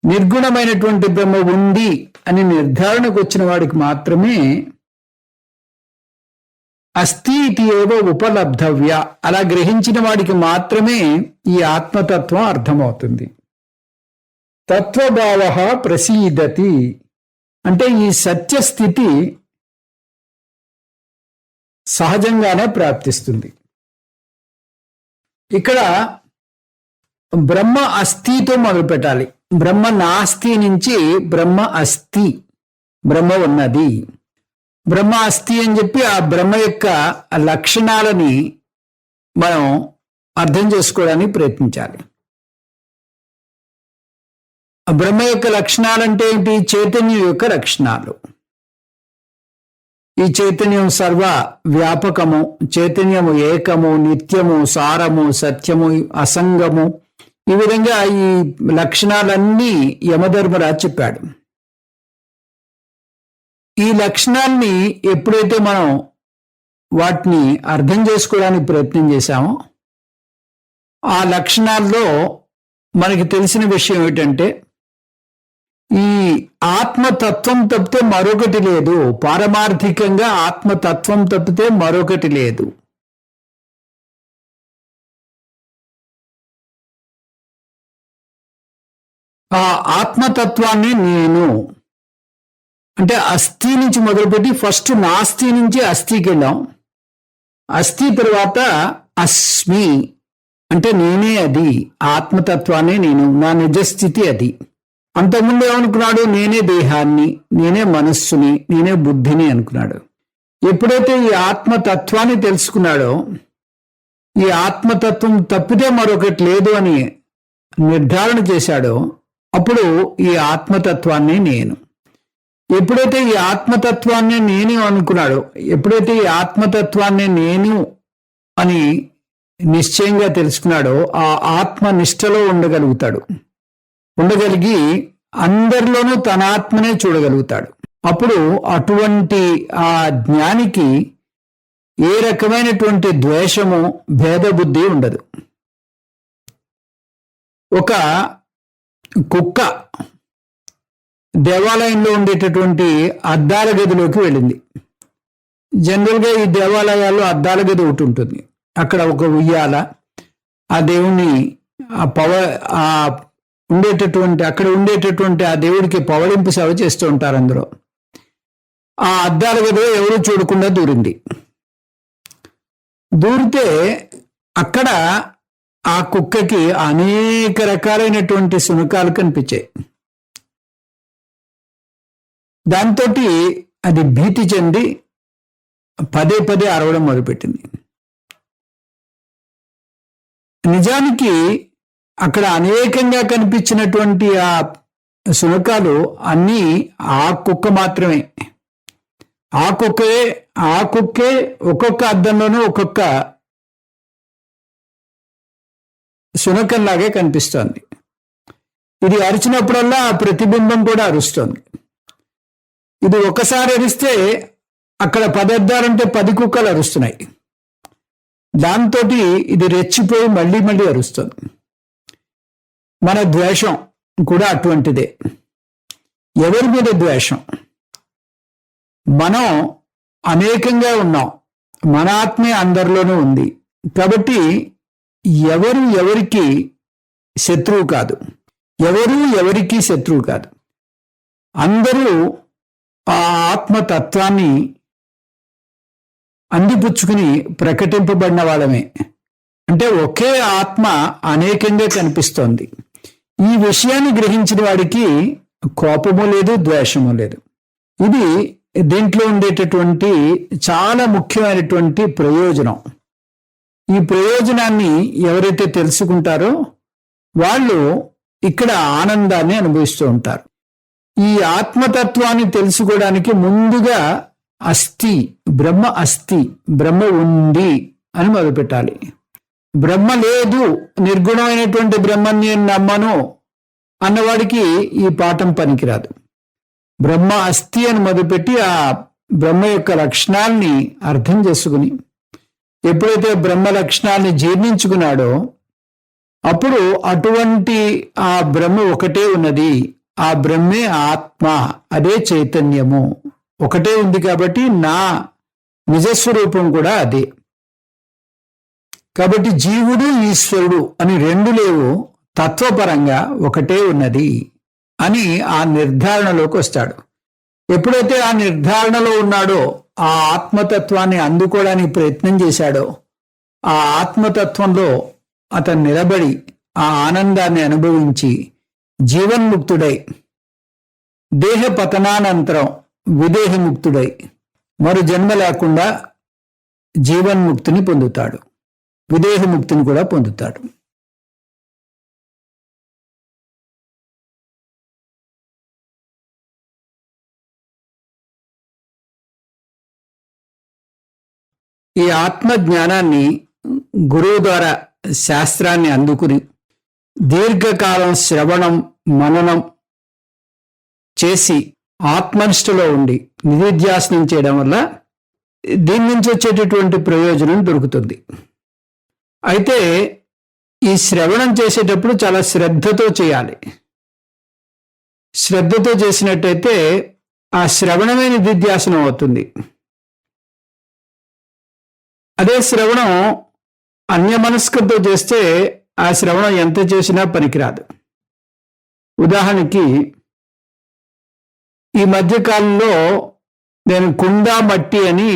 నిర్గుణమైనటువంటి బ్రహ్మ ఉంది అని నిర్ధారణకు వచ్చిన వాడికి మాత్రమే అస్థి ఇది ఏవో ఉపలబ్ధవ్య, అలా గ్రహించిన వాడికి మాత్రమే ఈ ఆత్మతత్వం అర్థమవుతుంది. తత్వభావ ప్రసీదతి అంటే ఈ సత్యస్థితి సహజంగానే ప్రాప్తిస్తుంది. ఇక్కడ బ్రహ్మ అస్థితో మొదలు పెట్టాలి. బ్రహ్మ నాస్తి నుంచి బ్రహ్మ అస్థి, బ్రహ్మ ఉన్నది. బ్రహ్మ అస్థి అని చెప్పి ఆ బ్రహ్మ యొక్క లక్షణాలని మనం అర్థం చేసుకోవడానికి ప్రయత్నించాలి. ఆ బ్రహ్మ యొక్క లక్షణాలంటే ఏంటి? చైతన్యం యొక్క లక్షణాలు. ఈ చైతన్యం సర్వ వ్యాపకము, చైతన్యము ఏకము, నిత్యము, సారము, సత్యము, అసంగము. ఈ విధంగా ఈ లక్షణాలన్నీ యమధర్మరాజు చెప్పాడు. ఈ లక్షణాల్ని ఎప్పుడైతే మనం వాటిని అర్థం చేసుకోవడానికి ప్రయత్నం చేశామో, ఆ లక్షణాల్లో మనకి తెలిసిన విషయం ఏంటంటే ఈ ఆత్మతత్వం తప్పితే మరొకటి లేదు. పారమార్థికంగా ఆత్మతత్వం తప్పితే మరొకటి లేదు. ఆ ఆత్మతత్వాన్ని నేను అంటే అస్థి నుంచి మొదలుపెట్టి ఫస్ట్ నాస్తి నుంచి అస్థికి వెళ్ళాం. అస్థి తర్వాత అస్మి అంటే నేనే అది, ఆత్మతత్వాన్ని నేను, నా నిజస్థితి అది. అంతకుముందు ఏమనుకున్నాడు? నేనే దేహాన్ని, నేనే మనస్సుని, నేనే బుద్ధిని అనుకున్నాడు. ఎప్పుడైతే ఈ ఆత్మతత్వాన్ని తెలుసుకున్నాడో, ఈ ఆత్మతత్వం తప్పితే మరొకటి లేదు అని నిర్ధారణ చేశాడో, అప్పుడు ఈ ఆత్మతత్వాన్ని నేను. ఎప్పుడైతే ఈ ఆత్మతత్వాన్ని నేను అనుకున్నాడో, ఎప్పుడైతే ఈ ఆత్మతత్వాన్ని నేను అని నిశ్చయంగా తెలుసుకున్నాడో, ఆ ఆత్మనిష్టలో ఉండగలిగి అందరిలోనూ తన ఆత్మనే చూడగలుగుతాడు. అప్పుడు అటువంటి ఆ జ్ఞానికి ఏ రకమైనటువంటి ద్వేషము, భేదబుద్ధి ఉండదు. ఒక కుక్క దేవాలయంలో ఉండేటటువంటి అద్దాల గదిలోకి వెళ్ళింది. జనరల్గా ఈ దేవాలయాల్లో అద్దాల గది ఒకటి ఉంటుంది. అక్కడ ఒక ఉయ్యాల, ఆ దేవుణ్ణి అక్కడ ఉండేటటువంటి ఆ దేవుడికి పవళింపు సేవ చేస్తూ ఉంటారు అందరూ. ఆ అద్దాల గదిలో ఎవరు చూడకుండా దూరితే అక్కడ ఆ కుక్కకి అనేక రకాలైనటువంటి శునకాలు కనిపించాయి. దాంతో అది భీతి చెంది పదే పదే అరవడం మొదలుపెట్టింది. నిజానికి అక్కడ అనేకంగా కనిపించినటువంటి ఆ శునకాలు అన్నీ ఆ కుక్క మాత్రమే. ఆ కుక్కే ఒక్కొక్క అద్దంలోనూ ఒక్కొక్క శునకంలాగే కనిపిస్తోంది. ఇది అరిచినప్పుడల్లా ఆ ప్రతిబింబం కూడా అరుస్తోంది. ఇది ఒకసారి అరిస్తే అక్కడ 10 అద్దాలంటే 10 కుక్కలు అరుస్తున్నాయి. దాంతో ఇది రెచ్చిపోయి మళ్ళీ మళ్ళీ అరుస్తుంది. మన ద్వేషం కూడా అటువంటిదే. ఎవరి మీద ద్వేషం? మనం అనేకంగా ఉన్నాం, మన ఆత్మే అందరిలోనూ ఉంది. కాబట్టి ఎవరు ఎవరికి శత్రువు కాదు, ఎవరికి శత్రువు కాదు. అందరూ ఆ ఆత్మతత్వాన్ని అందిపుచ్చుకుని ప్రకటింపబడిన వాళ్ళమే. అంటే ఒకే ఆత్మ అనేకంగా కనిపిస్తోంది. ఈ విషయాన్ని గ్రహించిన వాడికి కోపము లేదు, ద్వేషము లేదు. ఇది దీంట్లో ఉండేటటువంటి చాలా ముఖ్యమైనటువంటి ప్రయోజనం. ఈ ప్రయోజనాన్ని ఎవరైతే తెలుసుకుంటారో వాళ్ళు ఇక్కడ ఆనందాన్ని అనుభవిస్తూ ఉంటారు. ఈ ఆత్మతత్వాన్ని తెలుసుకోవడానికి ముందుగా బ్రహ్మ ఉంది అని మొదలుపెట్టాలి. బ్రహ్మ లేదు, నిర్గుణమైనటువంటి బ్రహ్మని నేను నమ్మను అన్నవాడికి ఈ పాఠం పనికిరాదు. బ్రహ్మ అస్థి అని మొదలుపెట్టి ఆ బ్రహ్మ యొక్క లక్షణాల్ని అర్థం చేసుకుని ఎప్పుడైతే బ్రహ్మ లక్షణాల్ని జీర్ణించుకున్నాడో అప్పుడు అటువంటి ఆ బ్రహ్మ ఒకటే ఉన్నది, ఆ బ్రహ్మే ఆత్మ, అదే చైతన్యము ఒకటే ఉంది. కాబట్టి నా నిజస్వరూపం కూడా అదే. కాబట్టి జీవుడు ఈశ్వరుడు అని రెండు లేవు, తత్వపరంగా ఒకటే ఉన్నది అని ఆ నిర్ధారణలోకి వస్తాడు. ఎప్పుడైతే ఆ నిర్ధారణలో ఉన్నాడో, ఆ ఆత్మతత్వాన్ని అందుకోవడానికి ప్రయత్నం చేశాడో, ఆ ఆత్మతత్వంలో అతను నిలబడి ఆ ఆనందాన్ని అనుభవించి జీవన్ముక్తుడై దేహ పతనానంతరం విదేహముక్తుడై మరు జన్మ లేకుండా జీవన్ముక్తిని పొందుతాడు, విదేహముక్తిని కూడా పొందుతాడు. ఈ ఆత్మ జ్ఞానాన్ని గురువు ద్వారా శాస్త్రాన్ని అందుకుని దీర్ఘకాలం శ్రవణం మననం చేసి ఆత్మనిష్టలో ఉండి నిధిధ్యాసనం చేయడం వల్ల దీని నుంచి వచ్చేటటువంటి ప్రయోజనం దొరుకుతుంది. అయితే ఈ శ్రవణం చేసేటప్పుడు చాలా శ్రద్ధతో చేయాలి. శ్రద్ధతో చేసినట్టయితే ఆ శ్రవణమే నిధిధ్యాసనం అవుతుంది. అదే శ్రవణం అన్యమనస్కంతో చేస్తే ఆ శ్రవణం ఎంత చేసినా పనికిరాదు. ఉదాహరణకి ఈ మధ్యకాలంలో నేను కుందా మట్టి అని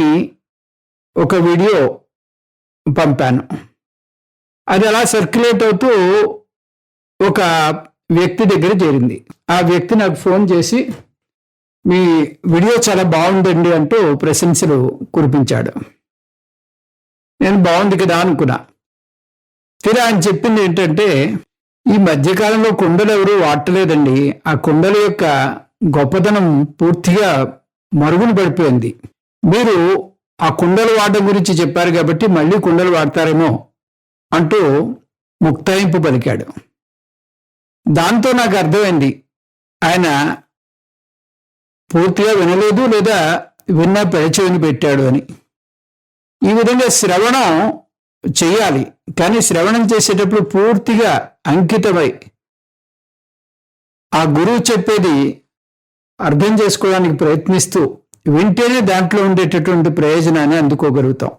ఒక వీడియో పంపాను. అది అలా సర్క్యులేట్ అవుతూ ఒక వ్యక్తి దగ్గర చేరింది. ఆ వ్యక్తి నాకు ఫోన్ చేసి మీ వీడియో చాలా బాగుందండి అంటూ ప్రశంసలు కురిపించాడు. నేను బాగుంది కదా అనుకున్నా. తీరా ఆయన చెప్పింది ఏంటంటే, ఈ మధ్యకాలంలో కుండలు ఎవరు వాడలేదండి, ఆ కుండల యొక్క గొప్పతనం పూర్తిగా మరుగున పడిపోయింది. మీరు ఆ కుండలు వాడడం గురించి చెప్పారు కాబట్టి మళ్ళీ కుండలు వాడతారేమో అంటూ ముక్తాయింపు పలికాడు. దాంతో నాకు అర్థమైంది ఆయన పూర్తిగా వినలేదు, లేదా విన్నా పెడచెవిని పెట్టాడు అని. ఈ విధంగా శ్రవణం చెయ్యాలి, కానీ శ్రవణం చేసేటప్పుడు పూర్తిగా అంకితమై ఆ గురువు చెప్పేది అర్థం చేసుకోవడానికి ప్రయత్నిస్తూ వింటేనే దాంట్లో ఉండేటటువంటి ప్రయోజనాన్ని అందుకోగలుగుతాం.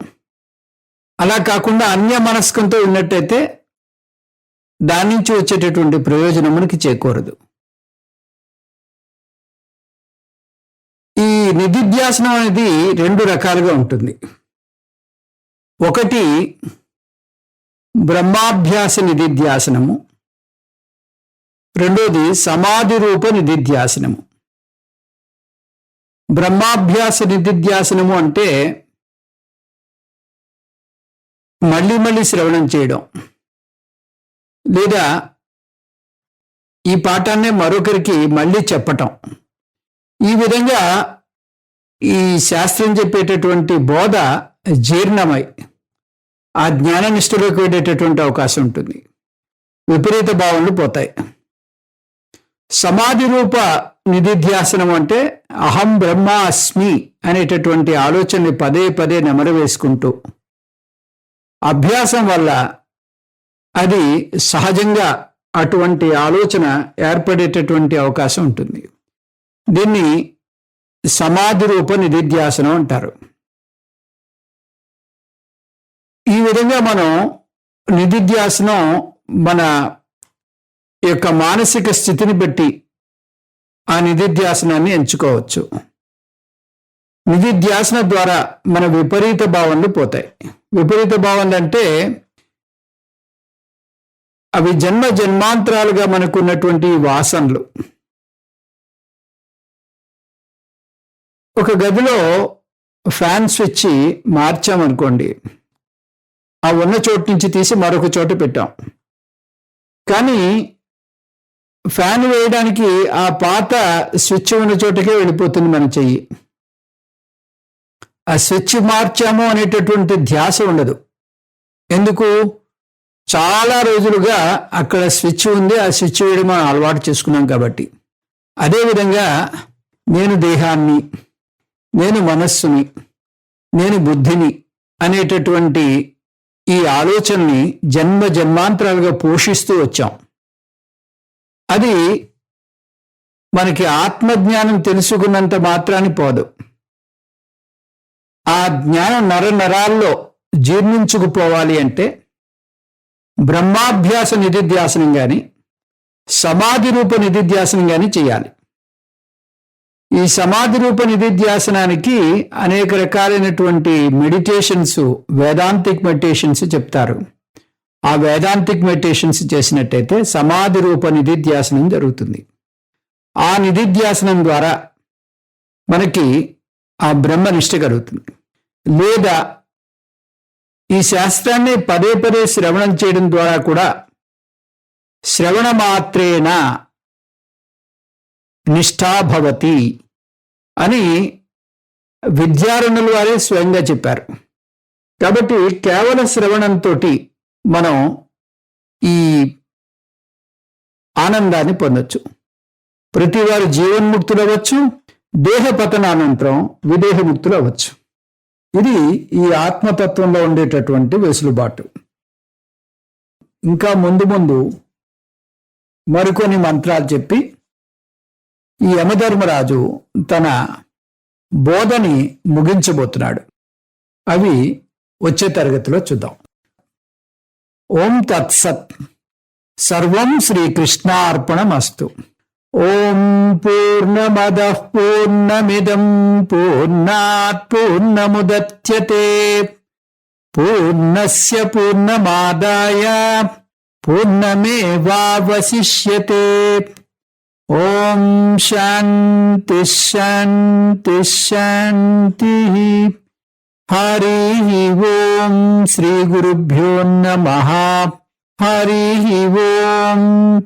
అలా కాకుండా అన్య మనస్కంతో ఉన్నట్టయితే దాని నుంచి వచ్చేటటువంటి ప్రయోజనం మనకి చేకూరదు. ఈ నిధిధ్యాసనం అనేది 2 రకాలుగా ఉంటుంది. ఒకటి బ్రహ్మాభ్యాస నిధిధ్యాసనము, రెండోది సమాధి రూప నిధిధ్యాసనము. బ్రహ్మాభ్యాస నిధిధ్యాసనము అంటే మళ్ళీ మళ్ళీ శ్రవణం చేయడం, లేదా ఈ పాఠాన్నే మరొకరికి మళ్ళీ చెప్పటం. ఈ విధంగా ఈ శాస్త్రం చెప్పేటటువంటి బోధ జీర్ణమై ఆ జ్ఞాననిష్టలోకి వెళ్ళేటటువంటి అవకాశం ఉంటుంది. విపరీత భావనలు పోతాయి. సమాధి రూప నిధిధ్యాసనం అంటే అహం బ్రహ్మ అస్మి అనేటటువంటి ఆలోచనని పదే పదే నెమరవేసుకుంటూ అభ్యాసం వల్ల అది సహజంగా అటువంటి ఆలోచన ఏర్పడేటటువంటి అవకాశం ఉంటుంది. దీన్ని సమాధి రూప నిధిధ్యాసనం అంటారు. ఈ విధంగా మనం నిధిధ్యాసనం మన యొక్క మానసిక స్థితిని బట్టి ఆ నిధిధ్యాసనాన్ని ఎంచుకోవచ్చు. నిధిధ్యాసన ద్వారా మన విపరీత భావనలు పోతాయి. విపరీత భావనలు అంటే అవి జన్మ జన్మాంతరాలుగా మనకున్నటువంటి వాసనలు. ఒక గదిలో ఫ్యాన్ స్విచ్ మార్చామనుకోండి, ఆ ఉన్న చోటు నుంచి తీసి మరొక చోట పెట్టాం, కానీ ఫ్యాన్ వేయడానికి ఆ పాత స్విచ్ ఉన్న చోటకే వెళ్ళిపోతుంది మన చెయ్యి. ఆ స్విచ్ మార్చాము అనేటటువంటి ధ్యాస ఉండదు. ఎందుకు? చాలా రోజులుగా అక్కడ స్విచ్ ఉంది, ఆ స్విచ్ వేయడం మనం అలవాటు చేసుకున్నాం కాబట్టి. అదేవిధంగా నేను దేహాన్ని, నేను మనస్సుని, నేను బుద్ధిని అనేటటువంటి ఈ ఆలోచనని జన్మ జన్మాంతరాలుగా పోషిస్తూ వచ్చాం. అది మనకి ఆత్మజ్ఞానం తెలుసుకున్నంత మాత్రాన్ని పోదు. ఆ జ్ఞానం నరాల్లో జీర్ణించుకుపోవాలి అంటే బ్రహ్మాభ్యాస నిధిధ్యాసనం కానీ సమాధి రూప నిధిధ్యాసనం కానీ చేయాలి. ఈ సమాధి రూప నిధిధ్యాసనానికి అనేక రకాలైనటువంటి మెడిటేషన్స్, వేదాంతిక్ మెడిటేషన్స్ చెప్తారు. ఆ వేదాంతిక్ మెడిటేషన్స్ చేసినట్టయితే సమాధి రూప నిధిధ్యాసనం జరుగుతుంది. ఆ నిధిధ్యాసనం ద్వారా మనకి ఆ బ్రహ్మనిష్ట కలుగుతుంది. లేదా ఈ శాస్త్రాన్ని పదే పదే శ్రవణం చేయడం ద్వారా కూడా శ్రవణ మాత్రేణ నిష్ఠాభవతి అని విద్యారణుల వారే స్వయంగా చెప్పారు. కాబట్టి కేవల శ్రవణంతో మనం ఈ ఆనందాన్ని పొందొచ్చు. ప్రతి వారు జీవన్ముక్తులు అవ్వచ్చు, దేహ పతనానంతరం విదేహముక్తులు అవ్వచ్చు. ఇది ఈ ఆత్మతత్వంలో ఉండేటటువంటి వెసులుబాటు. ఇంకా ముందు ముందు మరికొన్ని మంత్రాలు చెప్పి ఈ యమధర్మరాజు తన బోధని ముగించబోతున్నాడు. అవి వచ్చే తరగతిలో చూద్దాం. ఓం తత్సత్. సర్వం శ్రీకృష్ణార్పణమస్తు. ఓం పూర్ణమదః పూర్ణమిదం పూర్ణాత్ పూర్ణముదచ్యతే పూర్ణస్య పూర్ణమాదాయ పూర్ణమేవావశిష్యతే. ఓం శాంతి శాంతి శాంతి. హరి ఓం. శ్రీ గురుభ్యో నమః. హరి ఓం.